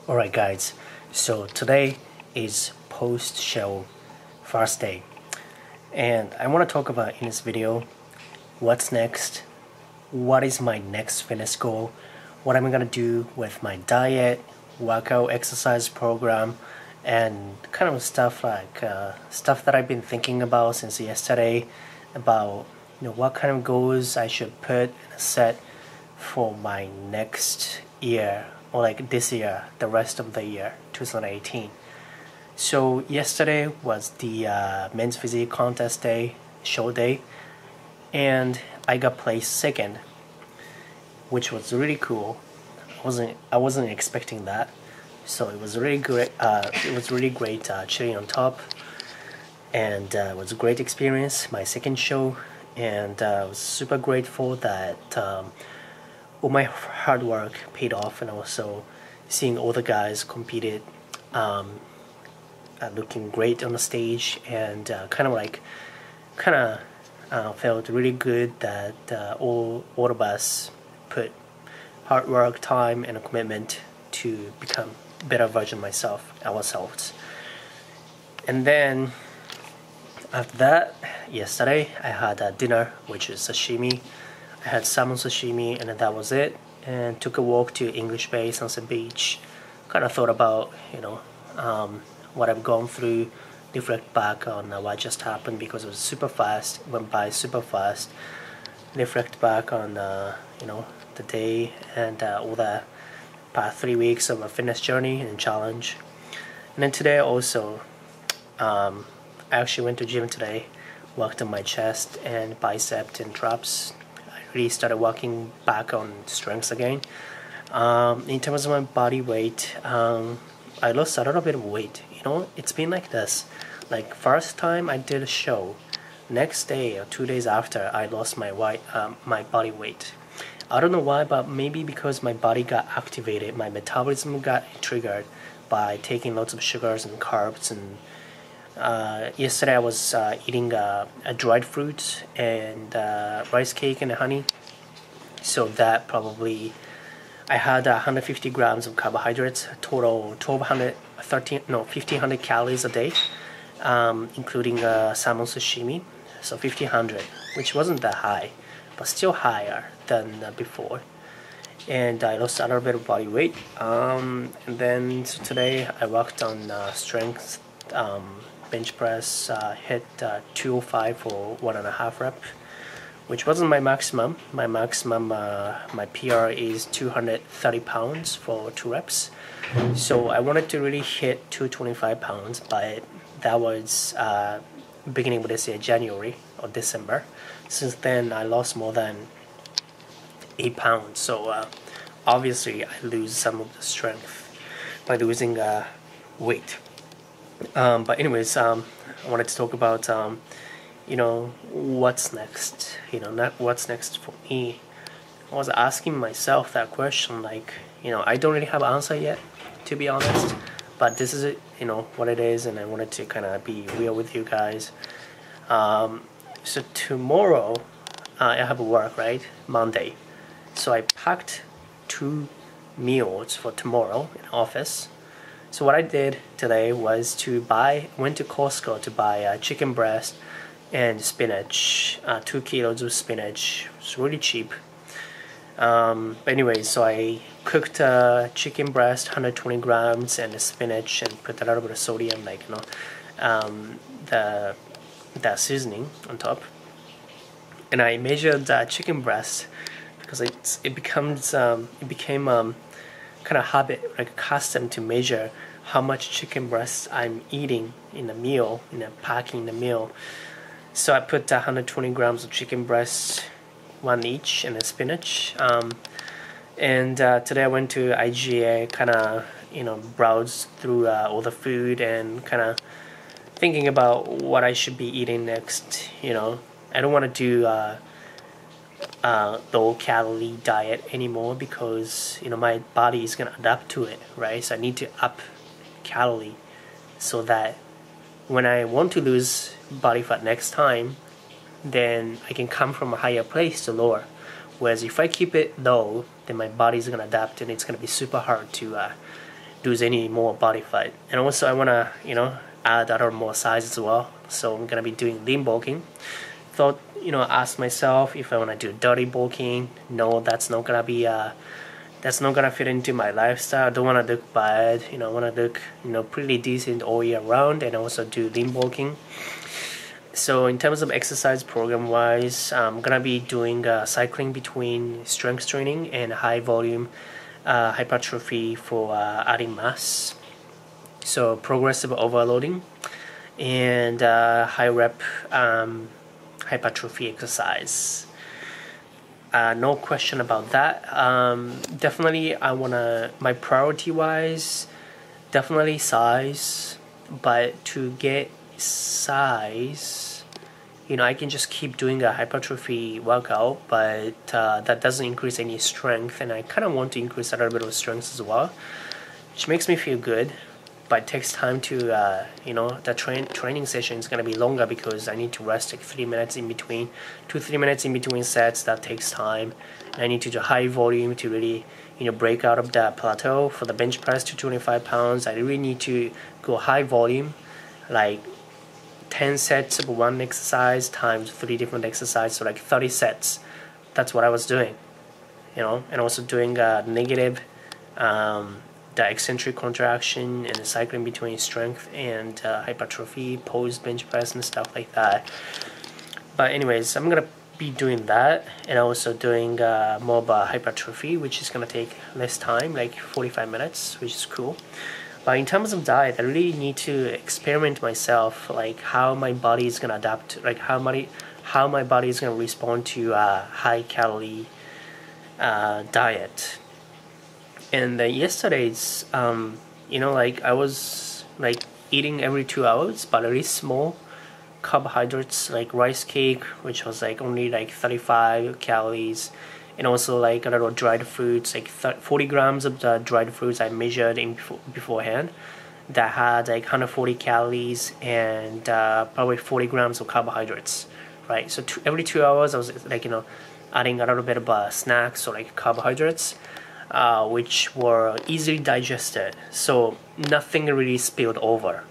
Alright guys, so today is post-show first day and I want to talk about in this video what's next, what is my next fitness goal, what am I going to do with my diet, workout exercise program, and kind of stuff like stuff that I've been thinking about since yesterday about what kind of goals I should put and set for my next year, or like this year, the rest of the year, 2018. So yesterday was the men's physique contest day, show day, and I got placed second, which was really cool. I wasn't expecting that, so it was really great. It was really great chilling on top, and it was a great experience. My second show, and I was super grateful that all my hard work paid off, and also seeing all the guys competed, looking great on the stage, and kind of felt really good that all of us put hard work, time, and a commitment to become a better version of ourselves. And then after that, yesterday I had a dinner, which is sashimi. I had salmon sashimi, and that was it. And took a walk to English Bay, Sunset Beach. Kind of thought about what I've gone through, reflect back on what just happened because it was super fast, went by super fast. Reflect back on the day and all the past 3 weeks of a fitness journey and challenge. And then today also, I actually went to gym today, worked on my chest and bicep and traps. I really started working back on strengths again. In terms of my body weight, I lost a little bit of weight. It's been like this. Like first time I did a show, next day or 2 days after, I lost my body weight. I don't know why, but maybe because my body got activated, my metabolism got triggered by taking lots of sugars and carbs. And yesterday I was eating a dried fruit and rice cake and honey. So that probably, I had 150 grams of carbohydrates, total 1,500 calories a day, including salmon sashimi, so 1,500, which wasn't that high, but still higher than before. And I lost a little bit of body weight. And then so today I worked on strength, bench press, hit 205 for 1.5 rep, which wasn't my maximum. My maximum, my PR is 230 pounds for 2 reps. So I wanted to really hit 225 pounds, but that was beginning of this year, January or December. Since then, I lost more than 8 pounds. So obviously, I lose some of the strength by losing weight. But anyways, I wanted to talk about what's next. What's next for me. I was asking myself that question, like, I don't really have an answer yet, to be honest, but this is it, what it is, and I wanted to kind of be real with you guys. So tomorrow I have work, right? Monday. So I packed 2 meals for tomorrow in office. So what I did today was went to Costco to buy chicken breast and spinach, 2 kilos of spinach. It's really cheap. But anyway, so I cooked chicken breast, 120 grams, and the spinach, and put a little bit of sodium, that seasoning on top. And I measured chicken breast because it became kind of habit, like custom to measure how much chicken breast I'm eating in a meal, packing the meal. So I put 120 grams of chicken breast, 1 each, and the spinach. And today I went to IGA, kind of browse through all the food and kind of thinking about what I should be eating next. I don't want to do low-calorie diet anymore because my body is gonna adapt to it, right? So I need to up calorie so that when I want to lose body fat next time, then I can come from a higher place to lower. Whereas if I keep it low, then my body's gonna adapt and it's gonna be super hard to lose any more body fat. And also I want to, add other more size as well. So I'm going to be doing lean bulking. Thought, ask myself if I want to do dirty bulking. No, that's not going to be, that's not going to fit into my lifestyle. I don't want to look bad. I want to look, pretty decent all year round, and also do lean bulking. So in terms of exercise program wise, I'm going to be doing cycling between strength training and high volume hypertrophy for adding mass. So progressive overloading and high rep hypertrophy exercise. No question about that. Definitely I wanna, my priority wise, definitely size, but to get size, I can just keep doing a hypertrophy workout, but that doesn't increase any strength, and I kind of want to increase a little bit of strength as well, which makes me feel good, but it takes time to, the training session is going to be longer because I need to rest like 3 minutes in between, 2-3 minutes in between sets. That takes time. And I need to do high volume to really, break out of that plateau. For the bench press to 25 pounds, I really need to go high volume, like 10 sets of one exercise times 3 different exercises, so like 30 sets. That's what I was doing, and also doing negative, the eccentric contraction and the cycling between strength and hypertrophy, post bench press and stuff like that. But anyways, I'm gonna be doing that, and also doing more about hypertrophy, which is gonna take less time, like 45 minutes, which is cool. But in terms of diet, I really need to experiment myself, like how my body is gonna adapt, like how my body is gonna respond to high calorie diet. And yesterday's, I was like eating every 2 hours, but very small carbohydrates, like rice cake, which was like only like 35 calories, and also like a little dried fruits, like 40 grams of the dried fruits I measured in beforehand, that had like 140 calories and probably 40 grams of carbohydrates, right? So every 2 hours I was like, adding a little bit of snacks or like carbohydrates, which were easily digested, so nothing really spilled over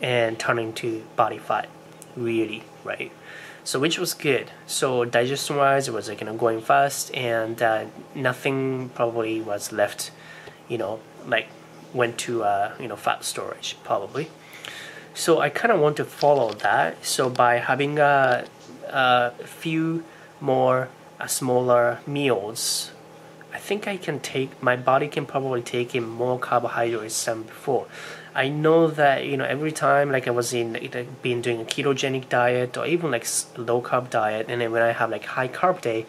and turning to body fat, really, right? So which was good. So digestion wise, it was like going fast, and nothing probably was left, like went to fat storage probably. So I kind of want to follow that. So by having a few more smaller meals, I think my body can probably take in more carbohydrates than before. I know that, every time like I was been doing a ketogenic diet or even like low carb diet, and then when I have like high carb day,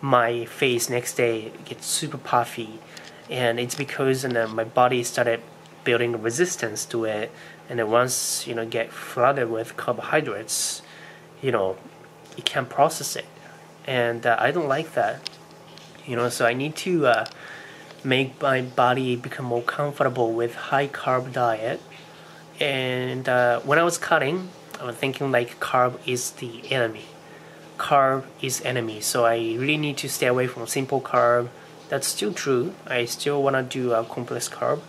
my face next day gets super puffy, and it's because my body started building resistance to it, and then once get flooded with carbohydrates, it can't process it, and I don't like that. So I need to make my body become more comfortable with high carb diet. And when I was cutting, I was thinking like carb is the enemy. Carb is enemy. So I really need to stay away from simple carb. That's still true. I still want to do a complex carb.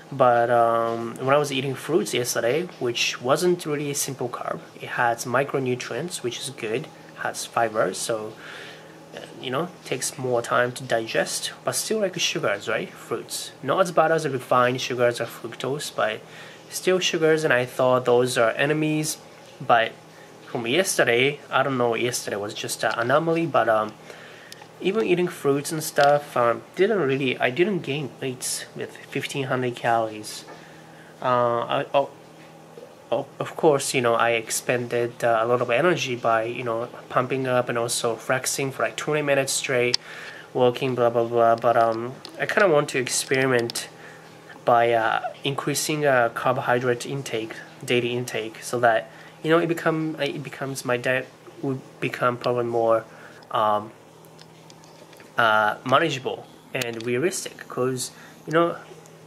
But when I was eating fruits yesterday, which wasn't really a simple carb, it has micronutrients, which is good, has fiber, so takes more time to digest, but still like sugars, right? Fruits. Not as bad as the refined sugars or fructose, but still sugars, and I thought those are enemies. But from yesterday, I don't know, yesterday was just an anomaly, but even eating fruits and stuff, I didn't gain weight with 1500 calories. Of course, I expended a lot of energy by, pumping up and also flexing for like 20 minutes straight, walking, blah, blah, blah. But I kind of want to experiment by increasing carbohydrate intake, daily intake, so that, it becomes my diet would become probably more manageable and realistic. Because,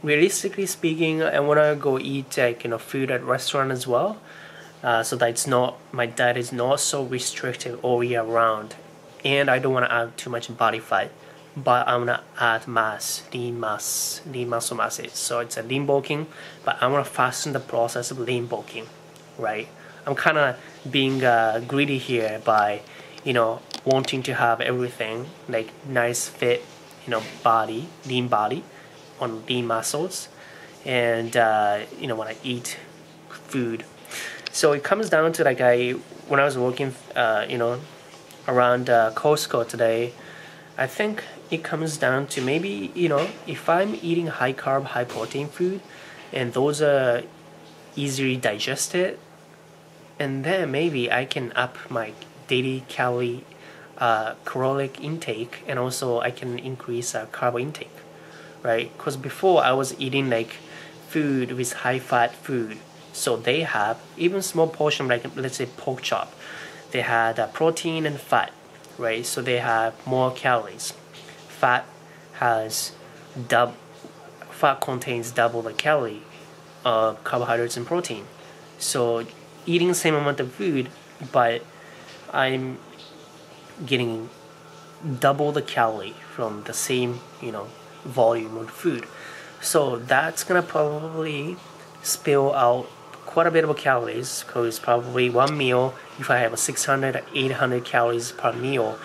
realistically speaking, I want to go eat food at restaurant as well, so that my diet is not so restrictive all year round, and I don't want to add too much body fat but I'm gonna add lean muscle mass. So it's a lean bulking, but I'm gonna fasten the process of lean bulking, right? I'm kind of being greedy here by, wanting to have everything like nice fit, body, lean body on lean muscles, and when I eat food. So it comes down to when I was working, around Costco today, I think it comes down to maybe, if I'm eating high carb, high protein food, and those are easily digested, and then maybe I can up my daily caloric intake, and also I can increase carb intake, right? Because before I was eating food with high fat food, so they have even small portion, like let's say pork chop, they had protein and fat, right? So they have more calories. Fat contains double the calorie of carbohydrates and protein. So eating the same amount of food, but I'm getting double the calorie from the same, volume of food. So that's gonna probably spill out quite a bit of calories, because probably one meal, if I have 600 or 800 calories per meal,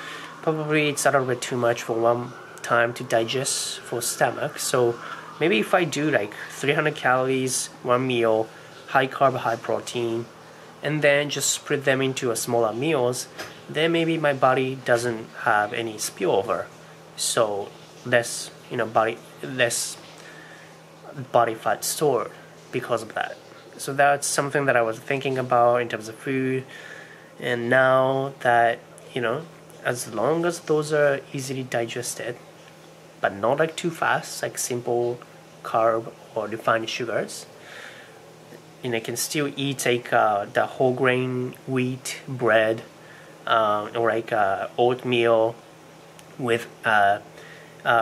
probably it's a little bit too much for one time to digest for stomach. So maybe if I do 300 calories one meal, high carb, high protein, and then just split them into a smaller meals, then maybe my body doesn't have any spillover, so less body fat stored because of that. So that's something that I was thinking about in terms of food. And now that, as long as those are easily digested, but not too fast, like simple carb or refined sugars, I can still eat the whole grain wheat bread, or oatmeal with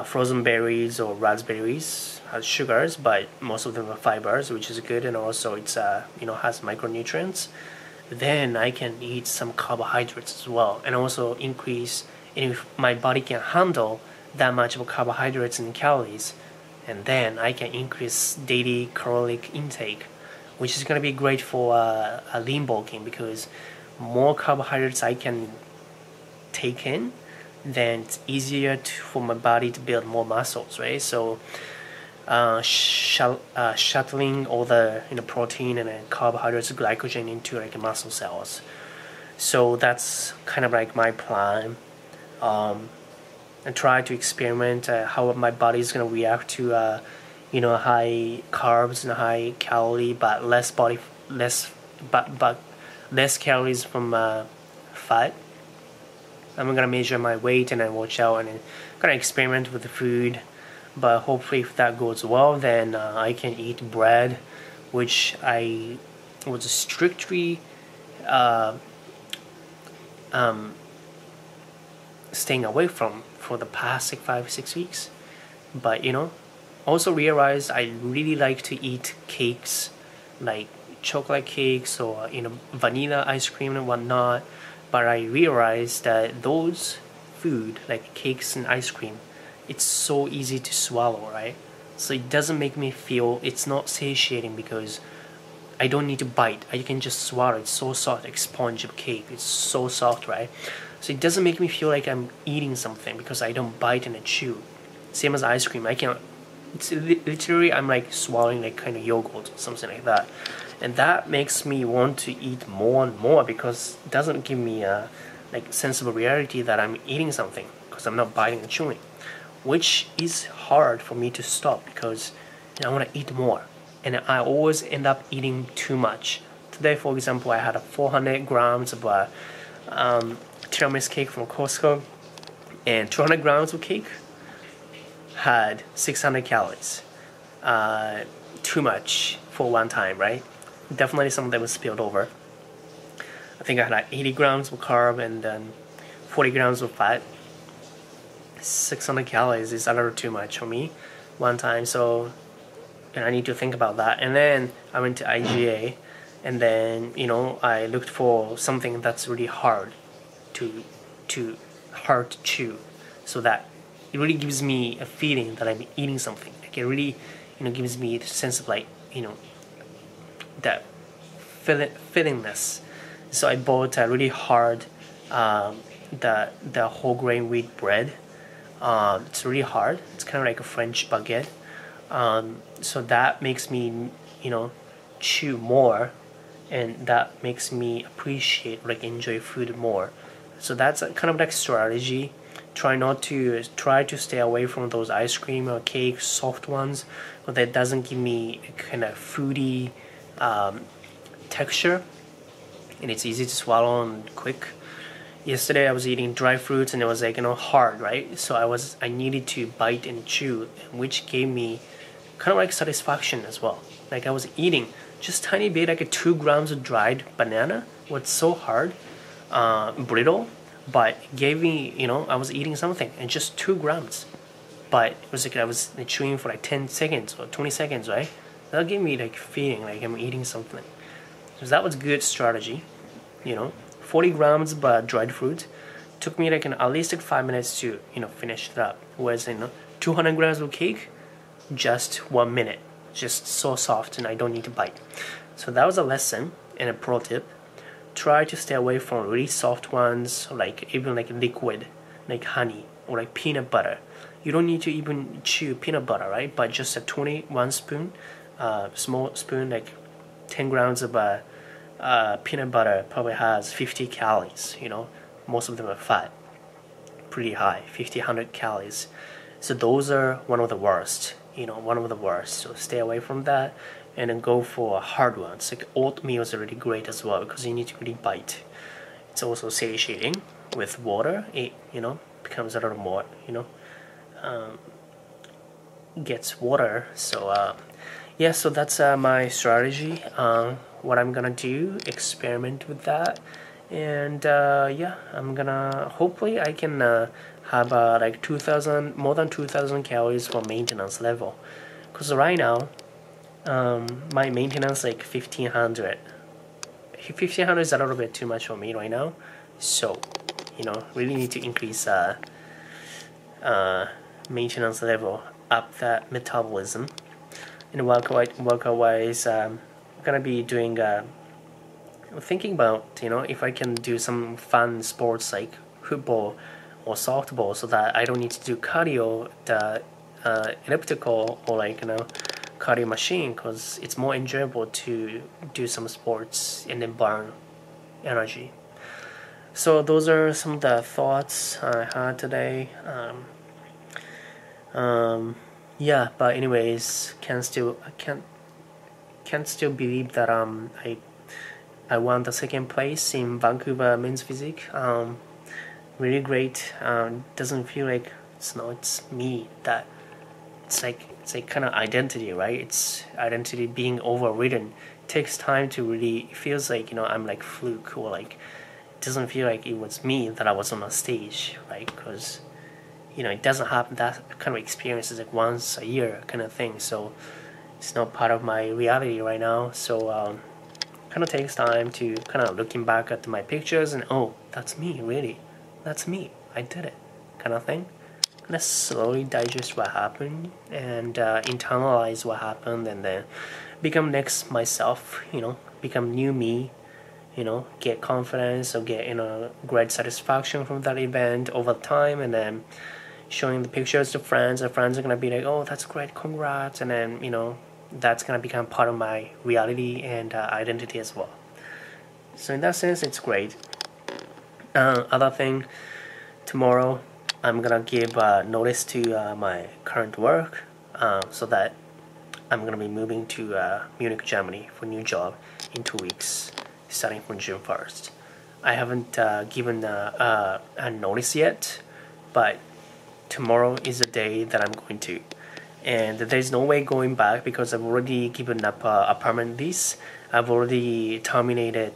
frozen berries or raspberries has sugars, but most of them are fibers, which is good, and also it's has micronutrients. Then I can eat some carbohydrates as well, and also increase, and if my body can handle that much of carbohydrates and calories, and then I can increase daily caloric intake, which is going to be great for a lean bulking, because more carbohydrates I can take in, then it's easier for my body to build more muscles, right? So shuttling all the protein and carbohydrates, glycogen into muscle cells. So that's kind of my plan. And try to experiment how my body is going to react to high carbs and high calorie, but less calories from fat. I'm gonna measure my weight and then watch out and kind of experiment with the food. But hopefully, if that goes well, then I can eat bread, which I was strictly staying away from for the past 5-6 weeks. But also realized I really like to eat cakes, like chocolate cakes or vanilla ice cream and whatnot. But I realized that those food, like cakes and ice cream, it's so easy to swallow, right? So it doesn't make me feel, it's not satiating because I don't need to bite. I can just swallow. It's so soft, like sponge of cake. It's so soft, right? So it doesn't make me feel like I'm eating something because I don't bite and chew. Same as ice cream. It's literally, I'm swallowing kind of yogurt or something like that. And that makes me want to eat more and more because it doesn't give me a sense of reality that I'm eating something because I'm not biting and chewing, which is hard for me to stop because I want to eat more. And I always end up eating too much. Today, for example, I had 400 grams of tiramisu cake from Costco, and 200 grams of cake had 600 calories. Too much for one time, right? Definitely some of them was spilled over. I think I had 80 grams of carb and then 40 grams of fat. 600 calories is a little too much for me one time, so and I need to think about that. And then I went to IGA, and then I looked for something that's really hard to chew, so that it really gives me a feeling that I'm eating something. Like it really, gives me the sense of like, that fillingness. So I bought a really hard, the whole grain wheat bread. It's really hard. It's kind of like a French baguette. So that makes me, chew more, and that makes me appreciate, like enjoy food more. So that's a kind of like strategy. Try to stay away from those ice cream or cake, soft ones, but that doesn't give me a kind of foodie texture, and it's easy to swallow and quick. Yesterday I was eating dry fruits and it was like hard, right? So I needed to bite and chew, which gave me kind of like satisfaction as well. Like I was eating just tiny bit, like 2 grams of dried banana. Was so hard, brittle, but it gave me, I was eating something, and just 2 grams. But it was like I was chewing for like 10 seconds or 20 seconds, right? That gave me like feeling like I'm eating something. So that was good strategy, 40 grams of dried fruit took me like at least like 5 minutes to finish it up. Whereas 200 grams of cake, just 1 minute, just so soft, and I don't need to bite. So that was a lesson and a pro tip. Try to stay away from really soft ones, like even like liquid, like honey or like peanut butter. You don't need to even chew peanut butter, right? But just a 21 spoon, small spoon, like 10 grams of peanut butter probably has 50 calories. Most of them are fat, pretty high, 100 calories. So those are one of the worst. So stay away from that, and then go for hard ones. Like oatmeal is really great as well, because you need to really bite. It's also satiating. With water, it becomes a little more gets water. So so that's my strategy. What I'm gonna do, experiment with that, and I'm gonna hopefully I can have like 2,000, more than 2,000 calories for maintenance level, because right now my maintenance like 1,500. 1,500 is a little bit too much for me right now, so really need to increase maintenance level, up that metabolism. And workout wise, I'm gonna be doing thinking about if I can do some fun sports like football or softball, so that I don't need to do cardio, the elliptical or like cardio machine, because it's more enjoyable to do some sports and then burn energy. So those are some of the thoughts I had today. But anyways, can't still believe that I won the second place in Vancouver men's physique. Really great. Doesn't feel like it's me, that it's like kind of identity, right? It's identity being overridden. It takes time to really, it feels like I'm like fluke, or like it doesn't feel like it was me that I was on a stage, right? Because it doesn't happen, that kind of experience is like once a year kind of thing, so it's not part of my reality right now. So kind of takes time to kind of looking back at my pictures and that's me, really, that's me, I did it, kind of thing. Kind of slowly digest what happened and internalize what happened, and then become next myself, become new me, get confidence or get great satisfaction from that event over time, and then showing the pictures to friends. And friends are gonna be like, oh, that's great, congrats, and then that's gonna become part of my reality and identity as well. So in that sense, it's great. Other thing, tomorrow I'm gonna give notice to my current work, so that I'm gonna be moving to Munich, Germany for a new job in 2 weeks, starting from June 1st. I haven't given a notice yet, but tomorrow is the day that I'm going to, and there's no way going back, because I've already given up a permanent lease. I've already terminated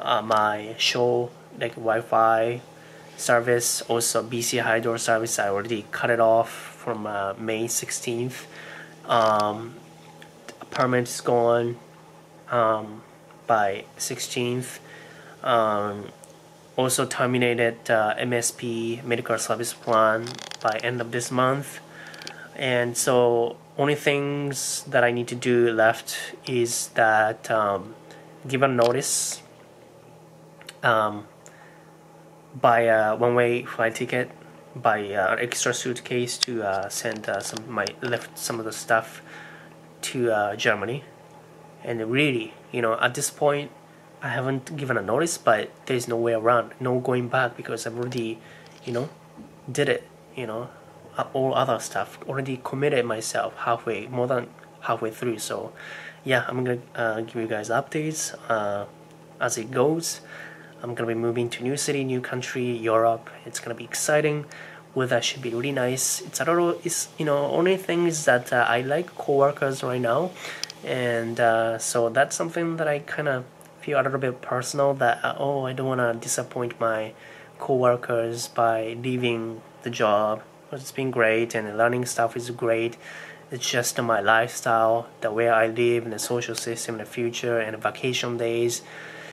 my show, like Wi-Fi service, also BC Hydro service. I already cut it off from May 16th. Permit is gone by 16th. also terminated MSP medical service plan by end of this month, and so only things that I need to do left is that give a notice, buy a one-way flight ticket, buy an extra suitcase to send left some of the stuff to Germany. And really, at this point, I haven't given a notice, but there's no way around, no going back, because I've already, did it, all other stuff, already committed myself more than halfway through. So yeah, I'm gonna give you guys updates as it goes. I'm gonna be moving to new city, new country, Europe. It's gonna be exciting. Weather should be really nice. Only thing is that I like coworkers right now, and so that's something that I kind of feel a little bit personal, that I don't want to disappoint my coworkers by leaving the job. It's been great, and the learning stuff is great. It's just my lifestyle, the way I live, and the social system in the future, and the vacation days.